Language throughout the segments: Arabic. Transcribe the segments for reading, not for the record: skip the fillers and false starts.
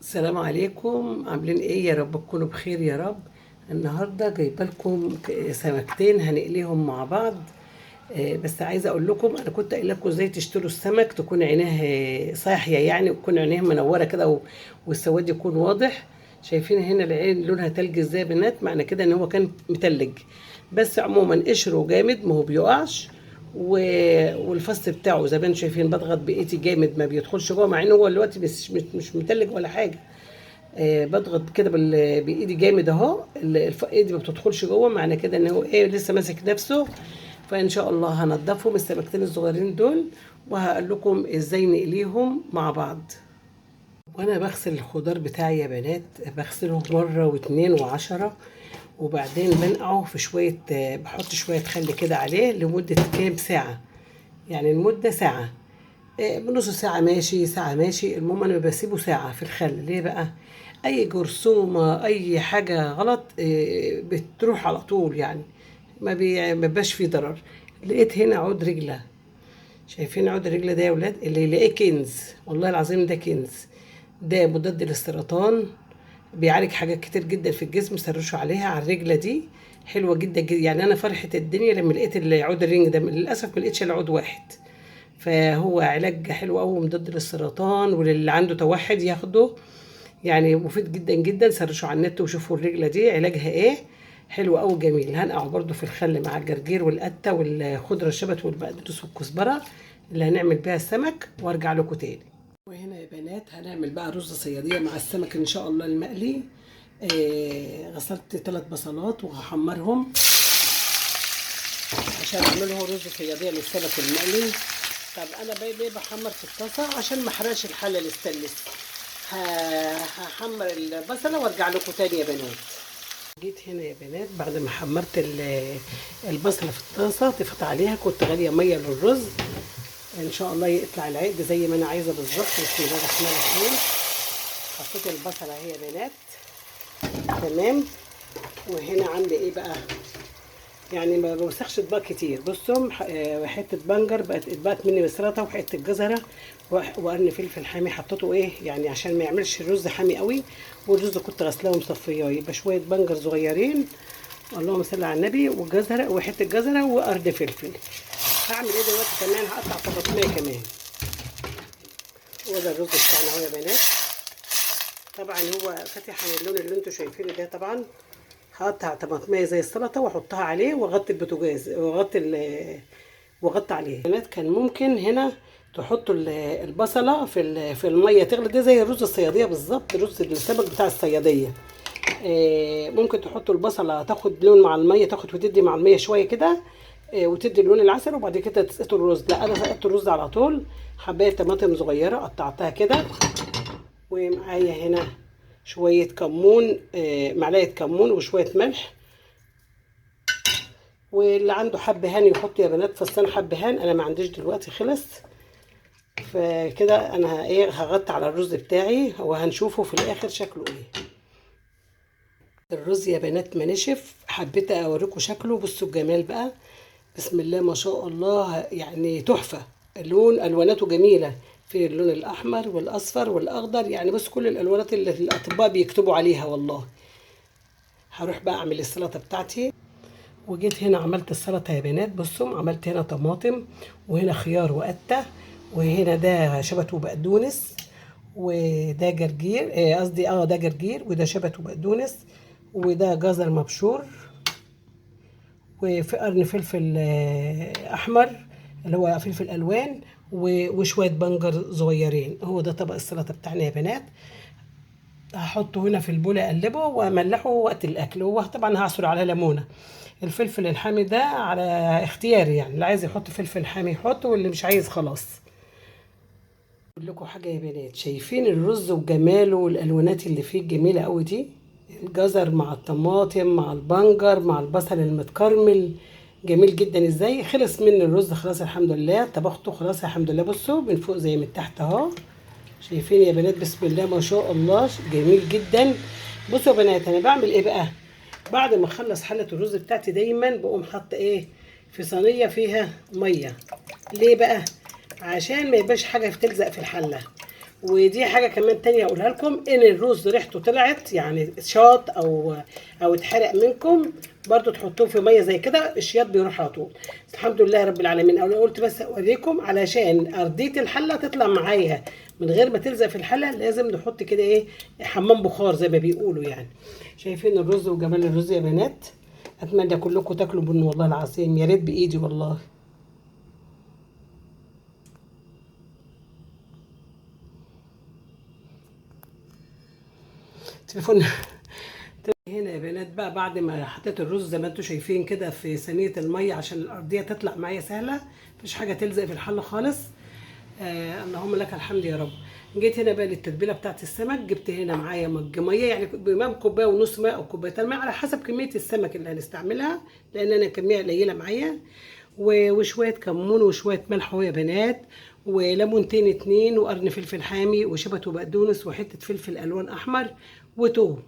السلام عليكم، عاملين ايه؟ يا رب تكونوا بخير يا رب. النهارده جايبه لكم سمكتين هنقليهم مع بعض. بس عايزه اقول لكم، انا كنت قايله لكم ازاي تشتروا السمك تكون عيناه صاحيه، يعني وتكون عينيه منوره كده والسواد يكون واضح. شايفين هنا العين لونها تلج ازاي يا بنات؟ معنى كده ان هو كان متلج. بس عموما قشره جامد، ما هو بيقعش. والفص بتاعه زي ما انتم شايفين بضغط بايدي جامد، ما بيدخلش جوه، مع انه هو دلوقتي مش متلج ولا حاجه. بضغط كده بايدي جامد اهو، ايدي ما بتدخلش جوه، معنى كده ان هو ايه لسه ماسك نفسه. فان شاء الله هنضفهم السمكتين الصغيرين دول، وهقول لكم ازاي نقليهم مع بعض. وانا بغسل الخضار بتاعي يا بنات، بغسله مره واتنين وعشرة، وبعدين بنقعه في شويه، بحط شويه خل كده عليه لمده كام ساعه. يعني المده ساعه. بنص ساعة ماشي، ساعة ماشي، المهم انا بسيبه ساعة في الخل. ليه بقى؟ اي جرثومة اي حاجة غلط بتروح على طول يعني. ما بيبقاش فيه ضرر. لقيت هنا عود رجلة. شايفين عود الرجلة ده يا ولاد؟ اللي يلاقيه كنز، والله العظيم ده كنز. ده مضاد للسرطان، بيعالج حاجات كتير جدا في الجسم. سرشوا عليها على الرجلة دي، حلوة جدا جدا. يعني انا فرحة الدنيا لما لقيت العود الرنج ده. للأسف ما لقيتش الا عود واحد. فهو علاج حلو قوي، مضاد للسرطان، وللي عنده توحد ياخده. يعني مفيد جدا جدا. سرشوا على النت وشوفوا الرجلة دي علاجها ايه. حلو قوي جميل. هنقعه برضو في الخل مع الجرجير والقتة والخضرة الشبت والبقدونس والكزبرة اللي هنعمل بيها السمك، وارجع لكم تاني. وهنا يا بنات هنعمل بقى رز صيادية مع السمك ان شاء الله المقلي. غسلت 3 بصلات وهحمرهم عشان اعمله رز صياديه للسمك المقلي. طب انا ليه بحمر في الطاسه؟ عشان ما احرقش الحله الاستانلس. هحمر البصله وارجع لكم تاني يا بنات. جيت هنا يا بنات بعد ما حمرت البصله في الطاسه، طفت عليها، كنت غاليه ميه للرز ان شاء الله يطلع العقد زي ما انا عايزه بالظبط. بسم الله الرحمن الرحيم. حطيت البصله اهي يا بنات. تمام. وهنا عندي ايه بقى؟ يعني ما بوسخش اطباق كتير. بصوا حته بنجر اتبقت مني بسرطه، وحته جزره، وقرن فلفل حامي حطيته ايه يعني عشان ما يعملش الرز حامي قوي. والرز كنت غسلاه ومصفياه. يبقى شويه بنجر صغيرين، اللهم صل على النبي، وجزره وحته جزره وقرن فلفل. هعمل ايه دلوقتي كمان؟ هقطع طماطميه كمان. وده الرز بتاعنا اهو يا بنات. طبعا هو فاتح عن اللون اللي انتوا شايفينه ده طبعا. هقطع طماطميه زي السلطه واحطها عليه، واغطي البوتاجاز، واغطي عليه. البنات كان ممكن هنا تحطوا البصله في الميه تغلي، ده زي الرز الصياديه بالظبط، رز السمك بتاع الصياديه. ممكن تحطوا البصله تاخد لون مع الميه، تاخد وتدي مع الميه شويه كده، وتدي اللون العسل، وبعد كده تسقطوا الرز. لا انا سقطت الرز على طول. حبايه طماطم صغيره قطعتها كده، ومعايا هنا شويه كمون، معلقه كمون وشويه ملح. واللي عنده حب هان يحط يا بنات فستان حب هان، انا ما عنديش دلوقتي، خلص. فكده انا ايه هغطي على الرز بتاعي، وهنشوفه في الاخر شكله ايه. الرز يا بنات ما نشف، حبيت اوريكم شكله. بصوا الجمال بقى، بسم الله ما شاء الله، يعني تحفة. اللون الواناته جميلة، في اللون الاحمر والاصفر والاخضر، يعني بص كل الالوانات اللي الاطباء بيكتبوا عليها والله. هروح بقى اعمل السلطة بتاعتي. وجيت هنا عملت السلطة يا بنات. بصوا عملت هنا طماطم، وهنا خيار وقتة، وهنا ده شبت وبقدونس، وده جرجير، قصدي ده جرجير، وده شبت وبقدونس، وده جزر مبشور، وفي قرن فلفل احمر اللي هو فلفل الوان، وشويه بنجر صغيرين. هو ده طبق السلطه بتاعنا يا بنات. هحطه هنا في البوله، اقلبه واملحه وقت الاكل. وطبعا هعصر على ليمونه. الفلفل الحامي ده على اختياري، يعني اللي عايز يحط فلفل حامي يحط، واللي مش عايز خلاص. اقول لكم حاجه يا بنات، شايفين الرز وجماله والالوانات اللي فيه الجميله قوي دي؟ الجزر مع الطماطم مع البنجر مع البصل المتكرمل، جميل جدا. ازاي خلص من الرز؟ خلاص الحمد لله، طبخته خلاص الحمد لله. بصوا من فوق زي من تحت اهو. شايفين يا بنات؟ بسم الله ما شاء الله، جميل جدا. بصوا يا بنات انا بعمل ايه بقى؟ بعد ما اخلص حله الرز بتاعتي دايما بقوم حاطه ايه في صينيه فيها ميه. ليه بقى؟ عشان ما يبقاش حاجه تلزق في الحله. ودي حاجه كمان تانية اقولها لكم، ان الرز ريحته طلعت يعني شاط او اتحرق منكم، برضو تحطوه في ميه زي كده الشياط بيروح على طول. الحمد لله رب العالمين. انا قلت بس اوريكم علشان ارضيه الحله تطلع معايا من غير ما تلزق في الحله، لازم نحط كده ايه، حمام بخار زي ما بيقولوا يعني. شايفين الرز وجمال الرز يا بنات؟ اتمنى كلكم تاكلوا بن والله العظيم، يا ريت بايدي والله. تليفون. هنا يا بنات بقى بعد ما حطيت الرز زي ما انتم شايفين كده في صينيه الميه عشان الارضيه تطلع معايا سهله، مفيش حاجه تلزق في الحله خالص. اللهم لك الحمد يا رب. جيت هنا بقى للتتبيله بتاعت السمك، جبت هنا معايا مج ميه يعني بإمام كوبايه ونص ماء او كوبايتين ماء على حسب كميه السمك اللي هنستعملها، لان انا كميه قليله معايا. وشويه كمون وشويه ملح يا بنات، وليمونتين اتنين، وقرن فلفل حامي وشبت وبقدونس وحته فلفل الوان احمر وتوم.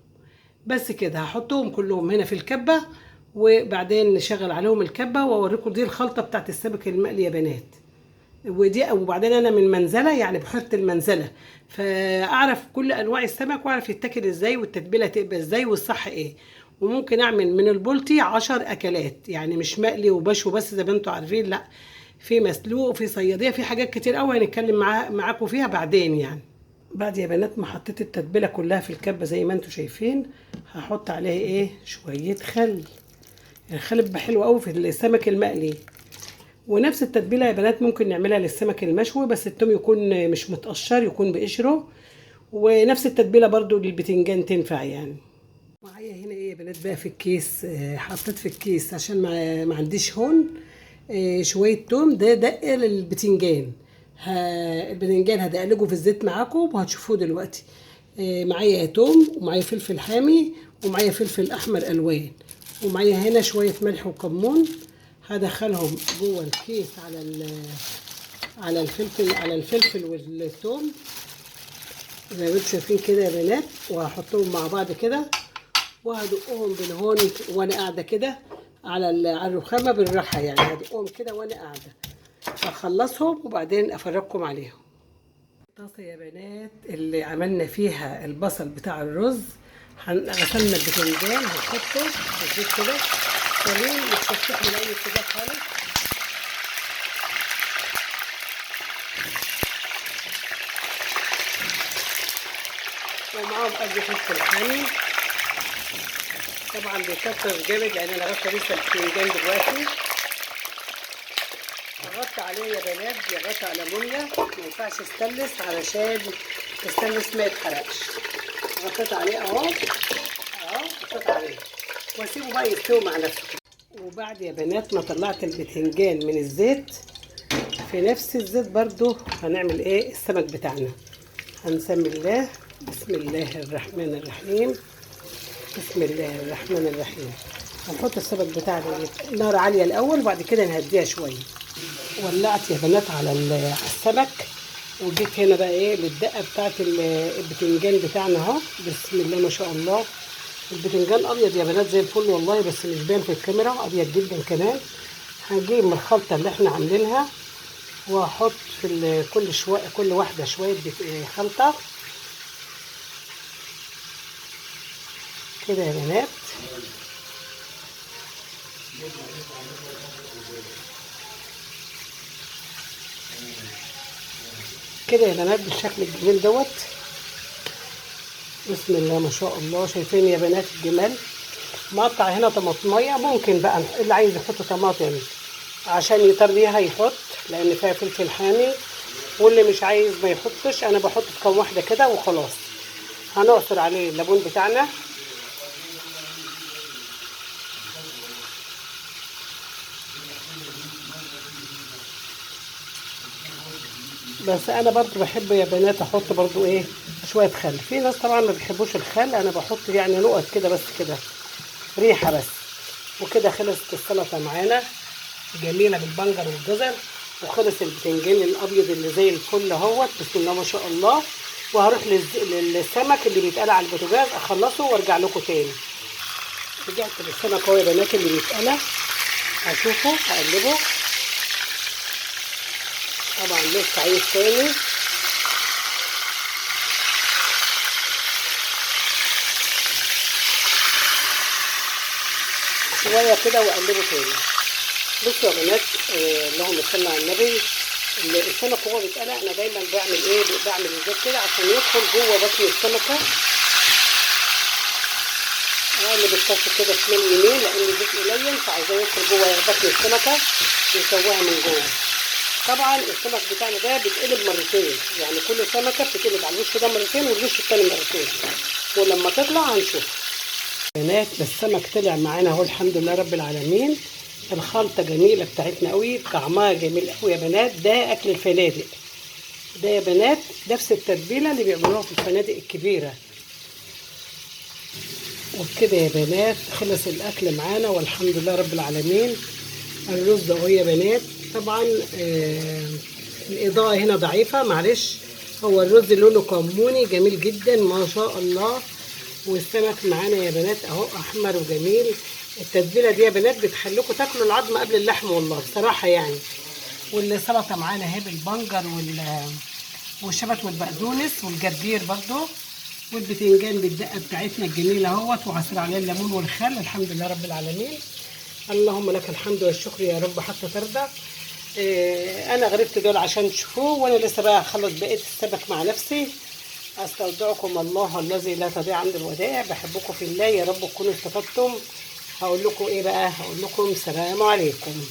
بس كده هحطهم كلهم هنا في الكبه، وبعدين نشغل عليهم الكبه واوريكم دي الخلطه بتاعت السمك المقلي يا بنات. وبعدين انا من منزله يعني بحيره المنزله، فاعرف كل انواع السمك واعرف يتاكل ازاي والتتبيله تبقى ازاي والصح ايه. وممكن اعمل من البلطي 10 اكلات، يعني مش مقلي وبشوي بس زي ما انتم عارفين، لا، في مسلوق وفي صياديه، في حاجات كتير قوي هنتكلم معاكم فيها بعدين يعني. بعد يا بنات ما حطيت التتبيله كلها في الكبه زي ما انتم شايفين، هحط عليها ايه، شويه خل. الخل بيبقى حلو قوي في السمك المقلي. ونفس التتبيله يا بنات ممكن نعملها للسمك المشوي، بس التوم يكون مش متقشر، يكون بقشره. ونفس التتبيله برضو للبتنجان تنفع يعني. معايا هنا ايه يا بنات بقى في الكيس، حطيت في الكيس عشان ما عنديش هون، شويه توم ده دق للبتنجان. البتنجان هدقلجه في الزيت معاكم وهتشوفوه دلوقتي. معايا توم ومعايا فلفل حامي ومعايا فلفل احمر الوان، ومعايا هنا شويه ملح وكمون. هدخلهم جوه الكيس على الفلفل والثوم زي ما انتم شايفين كده يا بنات، وهحطهم مع بعض كده وهدقهم بالهون وانا قاعده كده على الرخامه بالراحه، يعني هدقهم كده وانا قاعده. هخلصهم وبعدين افرجكم عليهم. الطاسه يا بنات اللي عملنا فيها البصل بتاع الرز، غسلنا البتنجان هنحطه في الزيت كده سليم، مش تفتح من اي اتجاه خالص. ومعاهم قد فلفل حامي، طبعا بيكتر جامد لان انا غسله لسه البتنجان دلوقتي. اغطي عليه يا بنات، بيغطي على ميه، ما ينفعش استانلس علشان الستانلس ما يتحرقش. غطيت عليه اهو، غطيت عليه واسيبه بقى يستوي مع نفسه. وبعد يا بنات ما طلعت البتنجان من الزيت، في نفس الزيت برضو هنعمل ايه السمك بتاعنا. هنسمي الله، بسم الله الرحمن الرحيم، بسم الله الرحمن الرحيم. هنحط السمك بتاعنا نار عاليه الاول وبعد كده نهديها شويه. ولعت يا بنات على السمك، وجيت هنا بقى ايه للدقه بتاعت البتنجان بتاعنا اهو. بسم الله ما شاء الله. البتنجان ابيض يا بنات زي الفل والله، بس مش باين في الكاميرا، ابيض جدا كمان. هنجيب من الخلطه اللي احنا عاملينها وهحط في كل واحده شويه خلطه كده يا بنات. كده يا بنات بالشكل الجميل دوت. بسم الله ما شاء الله. شايفين يا بنات الجمال؟ مقطع هنا طماطميه، ممكن بقى اللي عايز يحط طماطم عشان يطريها يحط لان فيها فلفل حامي، واللي مش عايز ما يحطش. انا بحط كام واحده كده وخلاص. هنعصر عليه الليمون بتاعنا، بس انا برضو بحب يا بنات احط برضو ايه شويه خل. في ناس طبعا ما بيحبوش الخل، انا بحط يعني نقط كده بس كده ريحه بس. وكده خلصت السلطه معانا جميله بالبنجر والجزر، وخلص البتنجان الابيض اللي زي الفل اهوت. بسم الله ما شاء الله. وهروح للسمك اللي بيتقلى على البوتاجاز اخلصه وارجع لكم تاني. رجعت للسمك اهو يا بنات اللي بيتقلى، هشوفه هقلبه. طبعا لسه عايز تاني. شويه كده واقلبه تاني. بصوا يا بنات، اللهم صل على النبي. السمك وهو بيتقلع انا دايما بعمل ايه؟ بعمل ازاي كده عشان يدخل جوه بطن السمكه. اقلب الطاسه كده شمال يمين لان الزيت قليل، فعايزاه يدخل جوه بطن السمكه ويسويها من جوه. طبعا السمك بتاعنا ده بيتقلب مرتين، يعني كل سمكه بتتقلب على الوش ده مرتين والوش التاني مرتين، ولما تطلع هنشوف. بنات السمك طلع معانا اهو الحمد لله رب العالمين. الخلطه جميله بتاعتنا قوي، طعمها جميل قوي يا بنات. ده اكل الفنادق ده يا بنات، نفس التتبيله اللي بيعملوها في الفنادق الكبيره. وبكده يا بنات خلص الاكل معانا والحمد لله رب العالمين. الرز اهو يا بنات. طبعا الاضاءه هنا ضعيفه معلش. هو الرز لونه كموني جميل جدا ما شاء الله. والسمك معانا يا بنات اهو احمر وجميل. التتبيله دي يا بنات بتخليكم تاكلوا العظم قبل اللحم والله بصراحه يعني. والسلطه معانا اهي بالبنجر والشبت والبقدونس والجرجير برضو، والبتنجان بالدقه بتاعتنا الجميله اهوت، وعصير عليه الليمون والخل. الحمد لله رب العالمين. اللهم لك الحمد والشكر يا رب حتى ترضى. انا غربت دول عشان تشوفوه، وانا لسه بقى هخلص بقيه السمك مع نفسي. استودعكم الله الذي لا تضيع عند الودائع. بحبكم في الله، يا رب تكونوا استفدتم. هقول لكم ايه بقى؟ هقول لكم سلام عليكم.